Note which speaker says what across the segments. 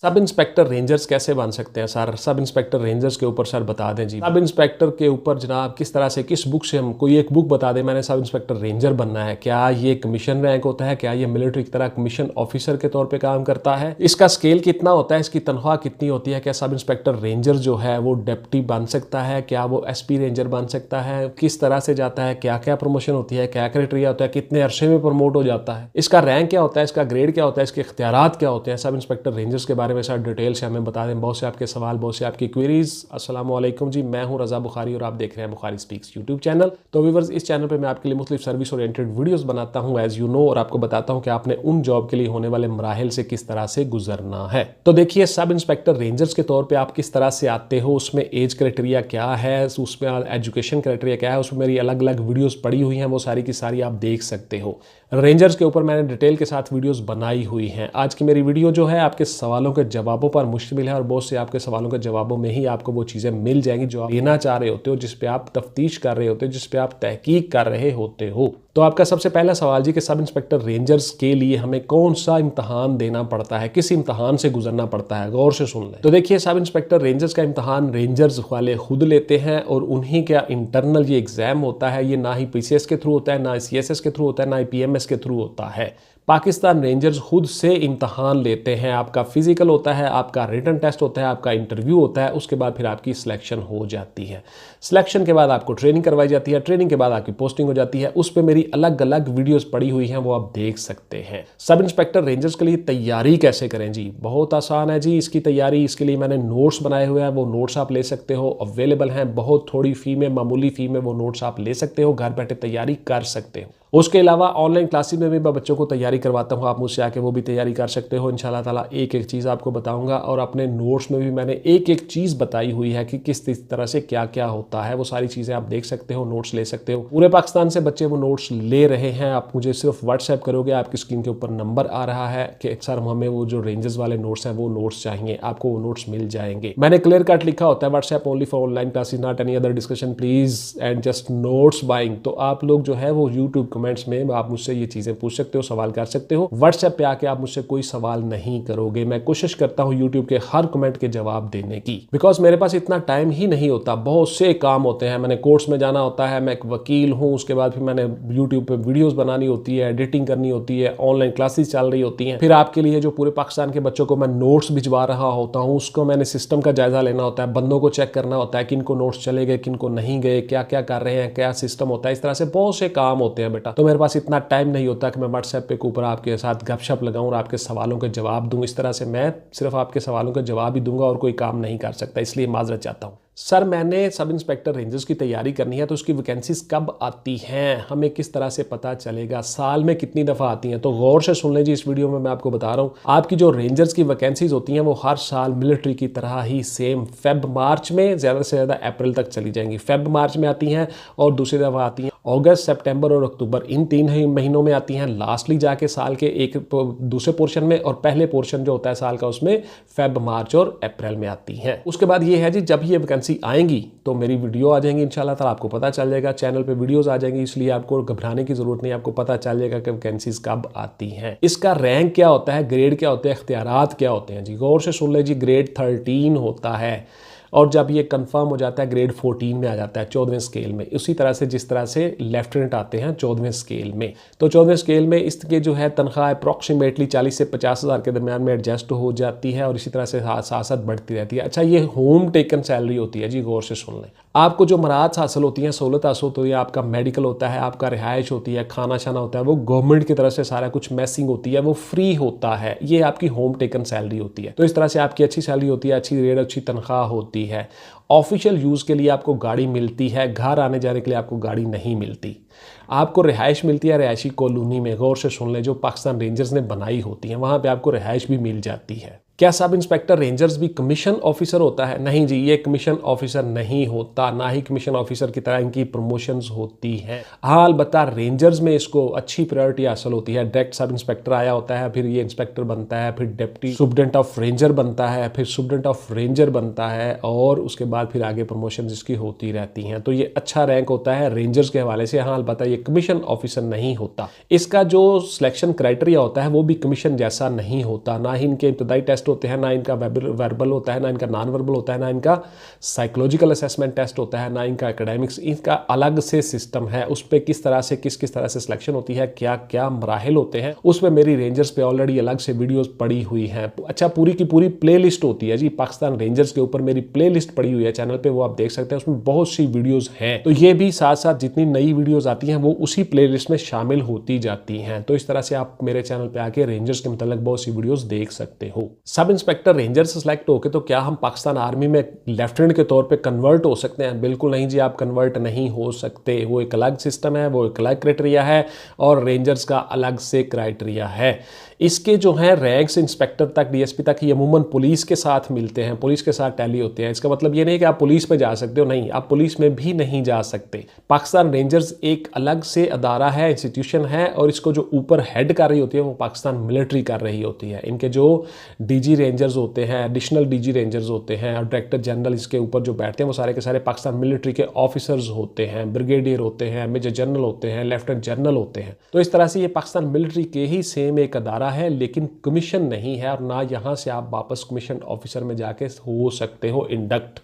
Speaker 1: Sub inspector rangers कैसे बन सकते हैं सर? सब इंस्पेक्टर रेंजर्स के ऊपर सर बता दें जी। सब इंस्पेक्टर के ऊपर जनाब किस तरह से, किस बुक से, हम कोई एक बुक बता दें मैंने सब इंस्पेक्टर रेंजर बनना है। क्या ये कमीशन रैंक होता है? क्या ये मिलिट्री की तरह कमीशन ऑफिसर के तौर पे काम करता है? इसका स्केल कितना होता है? इसकी तनख्वाह कितनी होती है? क्या सब इंस्पेक्टर रेंजर जो है वो डिप्टी बन सकता है? क्या वो एसपी रेंजर बन सकता है? किस तरह से जाता है? क्या क्या प्रमोशन होती है? क्या क्राइटेरिया होता है? कितने अरसे में प्रमोट हो जाता है? इसका रैंक क्या होता है? इसका ग्रेड क्या होता है? इसके इख्तियारात क्या होते हैं? सब इंस्पेक्टर रेंजर्स के बारे में सर डिटेल से हमें बता दें। बहुत से आपके सवाल, बहुत से आपकी क्वेरीज। अस्सलाम वालेकुम जी, मैं हूं रजा बुखारी और आप देख रहे हैं बुखारी स्पीक्स यूट्यूब चैनल। तो व्यूअर्स, इस चैनल पे मैं आपके लिए मुख्तलिफ सर्विस ओरिएंटेड वीडियोस बनाता हूं एज यू नो, और आपको बताता हूं कि आपने उन जॉब के लिए होने वाले मराहिल से किस तरह से गुजरना है। तो देखिए, सब इंस्पेक्टर रेंजर्स के तौर पर आप किस तरह से आते हो, उसमें एज क्राइटेरिया क्या है, उसमें एजुकेशन क्राइटेरिया क्या है, उसमें मेरी अलग अलग वीडियोस पड़ी हुई हैं, वो सारी की सारी आप देख सकते हो। रेंजर्स के ऊपर मैंने डिटेल के साथ वीडियोस बनाई हुई हैं। आज की मेरी वीडियो जो है आपके सवालों के जवाबों पर मुश्तमिल है, और बहुत से आपके सवालों के जवाबों में ही आपको वो चीज़ें मिल जाएंगी जो आप लेना चाह रहे होते हो, जिस पे आप तफ्तीश कर रहे होते हो, जिस पे आप तहकीक कर रहे होते हो। तो आपका सबसे पहला सवाल जी कि सब इंस्पेक्टर रेंजर्स के लिए हमें कौन सा इम्तहान देना पड़ता है, किस इम्तहान से गुजरना पड़ता है, गौर से सुन लें। तो देखिए, सब इंस्पेक्टर रेंजर्स का इम्तहान रेंजर्स वाले खुद लेते हैं, और उन्हीं का इंटरनल ये एग्जाम होता है। ये ना ही पीसीएस के थ्रू होता है, ना सीएसएस के थ्रू होता है, ना ही पीएमएस के थ्रू होता है। पाकिस्तान रेंजर्स खुद से इम्तहान लेते हैं। आपका फिजिकल होता है, आपका रिटन टेस्ट होता है, आपका इंटरव्यू होता है, उसके बाद फिर आपकी सिलेक्शन हो जाती है। सिलेक्शन के बाद आपको ट्रेनिंग करवाई जाती है, ट्रेनिंग के बाद आपकी पोस्टिंग हो जाती है। उस पर मेरी अलग अलग वीडियोस पड़ी हुई हैं, वो आप देख सकते हैं। सब इंस्पेक्टर रेंजर्स के लिए तैयारी कैसे करें जी? बहुत आसान है जी इसकी तैयारी। इसके लिए मैंने नोट्स बनाए हुए हैं, वो नोट्स आप ले सकते हो, अवेलेबल हैं। बहुत थोड़ी फी में, मामूली फी में वो नोट्स आप ले सकते हो, घर बैठे तैयारी कर सकते हो। उसके अलावा ऑनलाइन क्लासेस में भी मैं बच्चों को तैयारी करवाता हूँ, आप मुझसे आके वो भी तैयारी कर सकते हो। इंशाल्लाह ताला एक एक चीज़ आपको बताऊंगा, और अपने नोट्स में भी मैंने एक एक चीज़ बताई हुई है कि किस तरह से क्या क्या होता है। वो सारी चीज़ें आप देख सकते हो, नोट्स ले सकते हो। पूरे पाकिस्तान से बच्चे वो नोट्स ले रहे हैं। आप मुझे सिर्फ व्हाट्सएप करोगे, आपकी स्क्रीन के ऊपर नंबर आ रहा है कि सर हमें वो जो रेंजर्स वाले नोट्स हैं वो नोट्स चाहिए, आपको वो नोट्स मिल जाएंगे। मैंने क्लियर कट लिखा होता है, WhatsApp only for online classes, not any other discussion please and just notes buying. तो आप लोग जो है वो यूट्यूब कमेंट्स में आप मुझसे ये चीजें पूछ सकते हो, सवाल कर सकते हो। व्हाट्सएप पे आके आप मुझसे कोई सवाल नहीं करोगे। मैं कोशिश करता हूँ यूट्यूब के हर कमेंट के जवाब देने की, बिकॉज मेरे पास इतना टाइम ही नहीं होता। बहुत से काम होते हैं, मैंने कोर्ट्स में जाना होता है, मैं एक वकील हूँ, उसके बाद फिर मैंने यूट्यूब पे वीडियोस बनानी होती है, एडिटिंग करनी होती है, ऑनलाइन क्लासेस चल रही होती हैं, फिर आपके लिए जो पूरे पाकिस्तान के बच्चों को मैं नोट्स भिजवा रहा होता हूँ, उसको मैंने सिस्टम का जायजा लेना होता है, बंदों को चेक करना होता है, किनको नोट्स चले गए, किनको नहीं गए, क्या क्या कर रहे हैं, क्या सिस्टम होता है। इस तरह से बहुत से काम होते हैं बेटा। तो मेरे पास इतना टाइम नहीं होता कि मैं व्हाट्सएप पे ऊपर आपके साथ गपशप लगाऊं और आपके सवालों के जवाब दूं। इस तरह से मैं सिर्फ आपके सवालों के जवाब ही दूंगा और कोई काम नहीं कर सकता, इसलिए माजरत चाहता हूं। सर मैंने सब इंस्पेक्टर रेंजर्स की तैयारी करनी है, तो उसकी वैकेंसीज कब आती हैं, हमें किस तरह से पता चलेगा, साल में कितनी दफ़ा आती हैं? तो गौर से सुन लीजिए, इस वीडियो में मैं आपको बता रहा हूँ। आपकी जो रेंजर्स की वैकेंसीज होती हैं वो हर साल मिलिट्री की तरह ही सेम फेब मार्च में, ज़्यादा से ज़्यादा अप्रैल तक चली जाएंगी। फेब मार्च में आती हैं, और दूसरी दफ़ा आती हैं अगस्त, सितंबर और अक्टूबर, इन 3 ही महीनों में आती हैं। लास्टली जाके साल के एक दूसरे पोर्शन में, और पहले पोर्शन जो होता है साल का उसमें फेब, मार्च और अप्रैल में आती हैं। उसके बाद ये है जी, जब ये वैकेंसी आएंगी तो मेरी वीडियो आ जाएंगी, इंशाल्लाह ताला आपको पता चल जाएगा, चैनल पे वीडियोस आ जाएंगी, इसलिए आपको घबराने की जरूरत नहीं, आपको पता चल जाएगा कि वैकेंसीज कब आती हैं। इसका रैंक क्या होता है, ग्रेड क्या होते हैं, इख्तियारात क्या होते हैं जी? गौर से सुन ले जी, ग्रेड 13 होता है, और जब ये कंफर्म हो जाता है ग्रेड 14 में आ जाता है, 14वें स्केल में। उसी तरह से जिस तरह से लेफ्टिनेंट आते हैं 14वें स्केल में, तो 14वें स्केल में इसके जो है तनख्वाह अप्रॉक्सीमेटली 40 से 50 हज़ार के दरमियान में एडजस्ट हो जाती है, और इसी तरह से साथ साथ बढ़ती रहती है। अच्छा, ये होम टेकन सैलरी होती है जी, गौर से सुन लें। आपको जो मराहत हासिल होती हैं, सहूलत हासिल होती है, आपका मेडिकल होता है, आपका रिहाइश होती है, खाना शाना होता है, वो गवर्नमेंट की तरफ से सारा कुछ मैसिंग होती है, वो फ्री होता है। ये आपकी होम टेकन सैलरी होती है। तो इस तरह से आपकी अच्छी सैलरी होती है, अच्छी रेट, अच्छी तनख्वाह होती है। ऑफिशियल यूज़ के लिए आपको गाड़ी मिलती है, घर आने जाने के लिए आपको गाड़ी नहीं मिलती। आपको रिहाइश मिलती है रिहायशी कॉलोनी में, गौर से सुन लें, जो पाकिस्तान रेंजर्स ने बनाई होती है, वहाँ पे आपको रिहाइश भी मिल जाती है। क्या सब इंस्पेक्टर रेंजर्स भी कमीशन ऑफिसर होता है? नहीं जी, ये कमीशन ऑफिसर नहीं होता, ना ही कमीशन ऑफिसर की तरह इनकी प्रमोशंस होती हैं। हाँ, अलबत्ता रेंजर्स में इसको अच्छी प्रायोरिटी हासिल होती है। डायरेक्ट सब इंस्पेक्टर आया होता है, फिर ये इंस्पेक्टर बनता है, फिर डिप्टी सुप्रीडेंट ऑफ रेंजर बनता है, फिर सुप्रीडेंट ऑफ रेंजर बनता है, और उसके बाद फिर आगे प्रमोशन इसकी होती रहती हैं। तो ये अच्छा रैंक होता है रेंजर्स के हवाले से। हाँ, अलबत्ता ये कमीशन ऑफिसर नहीं होता। इसका जो सिलेक्शन क्राइटेरिया होता है वो भी कमीशन जैसा नहीं होता, ना ही इनके इब्तदाई टेस्ट होते हैं, ना इनका वर्बल होता है, ना इनका नॉन वर्बल होता है, ना इनका साइकोलॉजिकल असेसमेंट टेस्ट होता है, ना इनका एकेडमिक्स। इनका अलग से सिस्टम है, उस पर किस तरह से किस तरह से सिलेक्शन होती है, क्या क्या मराहिल होते हैं, उसमें मेरी रेंजर्स पे ऑलरेडी अलग से वीडियोस पड़ी हुई हैं। अच्छा, पूरी की पूरी प्लेलिस्ट होती है जी पाकिस्तान रेंजर्स के ऊपर, मेरी प्लेलिस्ट पड़ी हुई है चैनल पे, वो आप देख सकते हैं। उसमें बहुत सी वीडियोस हैं, तो ये भी साथ साथ जितनी नई वीडियोस आती हैं वो उसी प्लेलिस्ट में शामिल होती जाती हैं। तो इस तरह से आप मेरे चैनल पे आके रेंजर्स के मतलब बहुत सी वीडियोस देख सकते हो। सब इंस्पेक्टर रेंजर से सिलेक्ट होके तो क्या हम पाकिस्तान आर्मी में लेफ्टिनेंट के तौर पे कन्वर्ट हो सकते हैं? बिल्कुल नहीं जी, आप कन्वर्ट नहीं हो सकते। वो एक अलग सिस्टम है, वो एक अलग क्राइटेरिया है और रेंजर्स का अलग से क्राइटेरिया है। इसके जो है रैंक्स इंस्पेक्टर तक, डीएसपी तक, ये अमूमन पुलिस के साथ मिलते हैं, पुलिस के साथ टैली होते हैं। इसका मतलब ये नहीं कि आप पुलिस में जा सकते हो, नहीं, आप पुलिस में भी नहीं जा सकते। पाकिस्तान रेंजर्स एक अलग से अदारा है, इंस्टीट्यूशन है, और इसको जो ऊपर हेड कर रही होती है वो पाकिस्तान मिलिट्री कर रही होती है। इनके जो डीजी रेंजर्स होते हैं, एडिशनल डीजी रेंजर्स होते हैं और डायरेक्टर जनरल इसके ऊपर जो बैठते हैं वो सारे के सारे पाकिस्तान मिलिट्री के ऑफिसर्स होते हैं, ब्रिगेडियर होते हैं, मेजर जनरल होते हैं, लेफ्टिनेंट जनरल होते हैं। तो इस तरह से ये पाकिस्तान मिलिट्री के ही सेम एक अदारा है, लेकिन कमीशन नहीं है, और ना यहाँ से आप वापस कमीशन ऑफिसर में जाके हो सकते हो इंडक्ट।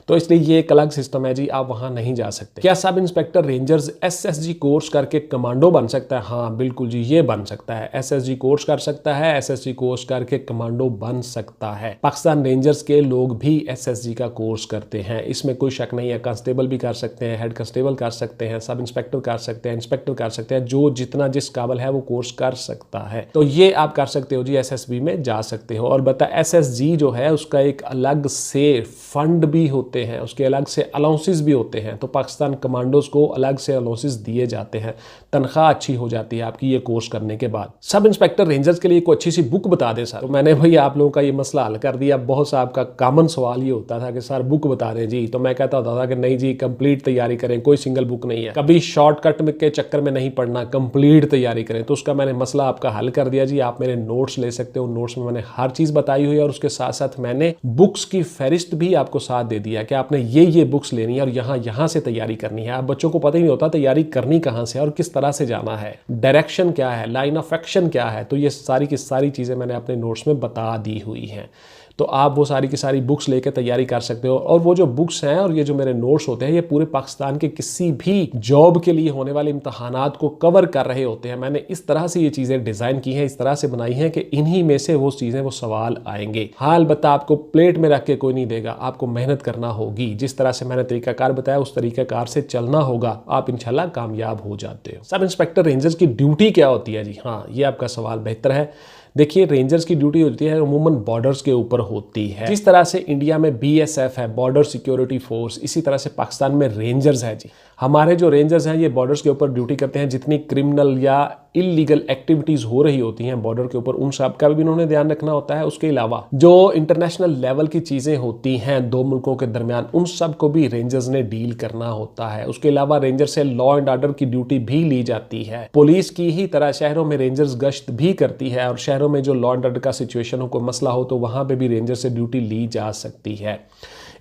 Speaker 1: तो इसलिए ये एक अलग सिस्टम है जी, आप वहां नहीं जा सकते। क्या sub inspector rangers SSG course करके कमांडो बन सकता है? हाँ बिल्कुल जी, ये बन सकता है। एसएसजी कोर्स कर सकता है, एसएसजी कोर्स करके कमांडो बन सकता है। पाकिस्तान रेंजर्स के लोग भी एसएसजी का कोर्स करते हैं, इसमें कोई शक नहीं है। कांस्टेबल भी कर सकते हैं, हेड कांस्टेबल कर सकते हैं, सब इंस्पेक्टर कर सकते हैं, इंस्पेक्टर कर सकते हैं, जो जितना जिस काबिल है वो कोर्स कर सकता है। तो ये आप कर सकते हो जी, एसएसबी में जा सकते हो। और बता, एसएसजी जो है उसका एक अलग से फंड भी होते हैं, उसके अलग से अलाउंसेस भी होते हैं। तो पाकिस्तान कमांडोज को अलग से अलाउंसेस दिए जाते हैं, तनख्वाह अच्छी हो जाती है आपकी ये कोर्स करने के बाद। सब इंस्पेक्टर रेंजर्स के लिए कोई अच्छी सी बुक बता दें सर। तो मैंने भाई आप लोगों का ये मसला हल कर दिया। बहुत सा आपका कॉमन सवाल ये होता था कि सर बुक बता दें जी, तो मैं कहता होता था कि नहीं जी, कंप्लीट तैयारी करें, कोई सिंगल बुक नहीं है, कभी शॉर्टकट के चक्कर में नहीं पढ़ना, कंप्लीट तैयारी करें। तो उसका मैंने मसला आपका हल कर दिया जी। आप मेरे नोट्स ले सकते हो, नोट्स में मैंने हर चीज बताई हुई है, और उसके साथ साथ मैंने बुक्स की फहरिस्त भी आपको साथ दे दिया कि आपने ये बुक्स लेनी है और यहाँ से तैयारी करनी है। आप बच्चों को पता ही नहीं होता तैयारी करनी कहाँ से और किस तरह से जाना है, डायरेक्शन क्या है, लाइन ऑफ एक्शन क्या है। तो ये सारी की सारी चीज़ें मैंने अपने नोट्स में बता दी हुई हैं। तो आप वो सारी की सारी बुक्स लेकर तैयारी कर सकते हो। और वो जो बुक्स हैं और ये जो मेरे नोट्स होते हैं, ये पूरे पाकिस्तान के किसी भी जॉब के लिए होने वाले इम्तहानात को कवर कर रहे होते हैं। मैंने इस तरह से ये चीज़ें डिज़ाइन की हैं, इस तरह से बनाई हैं कि इन्हीं में से वो चीज़ें, वो सवाल आएंगे। हाँ, अलबत्ता आपको प्लेट में रख के कोई नहीं देगा, आपको मेहनत करना होगी। जिस तरह से मैंने तरीकाकार बताया उस तरीकाकार से चलना होगा, आप इंशाल्लाह कामयाब हो जाते हो। सब इंस्पेक्टर रेंजर्स की ड्यूटी क्या होती है जी? हाँ, ये आपका सवाल बेहतर है। देखिए, रेंजर्स की ड्यूटी होती है अमूमन बॉर्डर्स के ऊपर होती है। जिस तरह से इंडिया में बीएसएफ है, बॉर्डर सिक्योरिटी फोर्स, इसी तरह से पाकिस्तान में रेंजर्स है जी। हमारे जो रेंजर्स हैं ये बॉर्डर्स के ऊपर ड्यूटी करते हैं। जितनी क्रिमिनल या इलीगल एक्टिविटीज हो रही होती हैं बॉर्डर के ऊपर, उन सब का भी इन्होंने ध्यान रखना होता है। उसके अलावा जो इंटरनेशनल लेवल की चीजें होती हैं दो मुल्कों के दरमियान, उन सब को भी रेंजर्स ने डील करना होता है। उसके अलावा रेंजर से लॉ एंड ऑर्डर की ड्यूटी भी ली जाती है। पुलिस की ही तरह शहरों में रेंजर्स गश्त भी करती है, और शहरों में जो लॉ एंड ऑर्डर का सिचुएशन हो, कोई मसला हो, तो वहां पे भी रेंजर से ड्यूटी ली जा सकती है।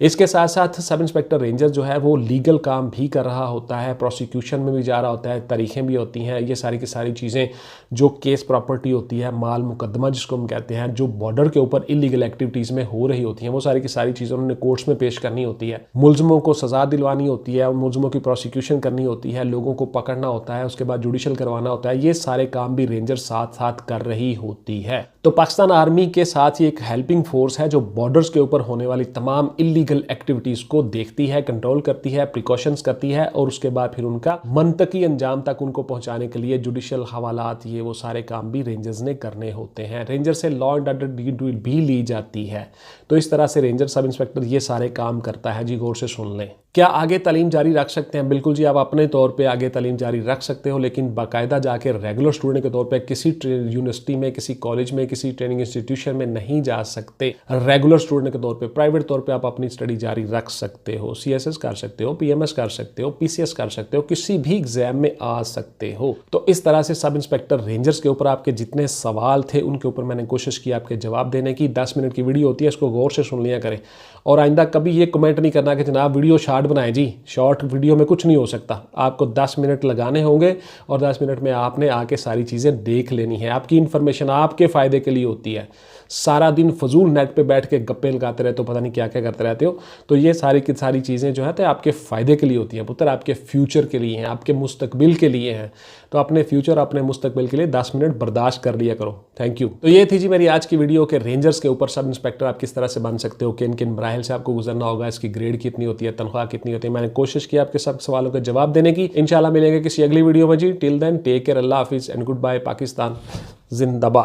Speaker 1: इसके साथ साथ सब इंस्पेक्टर रेंजर जो है वो लीगल काम भी कर रहा होता है, प्रोसिक्यूशन में भी जा रहा होता है, तारीखें भी होती हैं। ये सारी की सारी चीज़ें जो केस प्रॉपर्टी होती है, माल मुकदमा जिसको हम कहते हैं, जो बॉर्डर के ऊपर इलीगल एक्टिविटीज़ में हो रही होती हैं, वो सारी की सारी चीज़ें उन्होंने कोर्ट्स में पेश करनी होती है। मुलजमों को सज़ा दिलवानी होती है, मुलजमों की प्रोसिक्यूशन करनी होती है, लोगों को पकड़ना होता है, उसके बाद जुडिशल करवाना होता है। ये सारे काम भी रेंजर साथ साथ कर रही होती है। तो पाकिस्तान आर्मी के साथ ही एक हेल्पिंग फोर्स है जो बॉर्डर्स के ऊपर होने वाली तमाम इलीगल एक्टिविटीज को देखती है, कंट्रोल करती है, प्रिकॉशंस करती है, और उसके बाद फिर उनका मंतकी अंजाम तक उनको पहुंचाने के लिए जुडिशल हवालात, ये वो सारे काम भी रेंजर्स ने करने होते हैं। रेंजर से लॉ एंड ऑर्डर भी ली जाती है। तो इस तरह से रेंजर सब इंस्पेक्टर ये सारे काम करता है जी। गौर से सुन लें। क्या आगे तालीम जारी रख सकते हैं? बिल्कुल जी, आप अपने तौर पे आगे तालीम जारी रख सकते हो, लेकिन बाकायदा जाके रेगुलर स्टूडेंट के तौर पे किसी यूनिवर्सिटी में, किसी कॉलेज में, किसी ट्रेनिंग इंस्टीट्यूशन में नहीं जा सकते। रेगुलर स्टूडेंट के तौर पे, प्राइवेट तौर पे आप अपनी स्टडी जारी रख सकते हो। सीएसएस कर सकते हो, पीएमएस कर सकते हो, पीसीएस कर सकते हो, किसी भी एग्जाम में आ सकते हो। तो इस तरह से सब इंस्पेक्टर रेंजर्स के ऊपर आपके जितने सवाल थे उनके ऊपर मैंने कोशिश की आपके जवाब देने की। 10 मिनट की वीडियो होती है, इसको गौर से सुन लिया करें। और आइंदा कभी ये कमेंट नहीं करना कि जनाब वीडियो शॉर्ट बनाए जी। शॉर्ट वीडियो में कुछ नहीं हो सकता, आपको 10 मिनट लगाने होंगे और 10 मिनट में आपने आके सारी चीज़ें देख लेनी है। आपकी इन्फॉर्मेशन आपके फ़ायदे के लिए होती है। सारा दिन फजूल नेट पे बैठ के गप्पे लगाते रहते हो, पता नहीं क्या क्या करते रहते हो। तो ये सारी की सारी चीज़ें जो है तो आपके फ़ायदे के लिए होती हैं पुत्र, आपके फ्यूचर के लिए हैं, आपके मुस्तकबिल के लिए हैं। तो अपने फ्यूचर, अपने मुस्तकबिल के लिए 10 मिनट बर्दाश्त कर लिया करो। Thank you. तो ये थी जी मेरी आज की वीडियो के रेंजर्स के ऊपर सब इंस्पेक्टर आप किस तरह से बन सकते हो, किन किन मराहिल से आपको गुजरना होगा, इसकी ग्रेड कितनी होती है, तनख्वाह कितनी होती है। मैंने कोशिश की आपके सब सवालों के जवाब देने की। इंशाल्लाह मिलेंगे किसी अगली वीडियो में जी। टिल देन टेक केयर, अल्लाह हाफिज़ एंड गुड बाय। पाकिस्तान जिंदाबाद।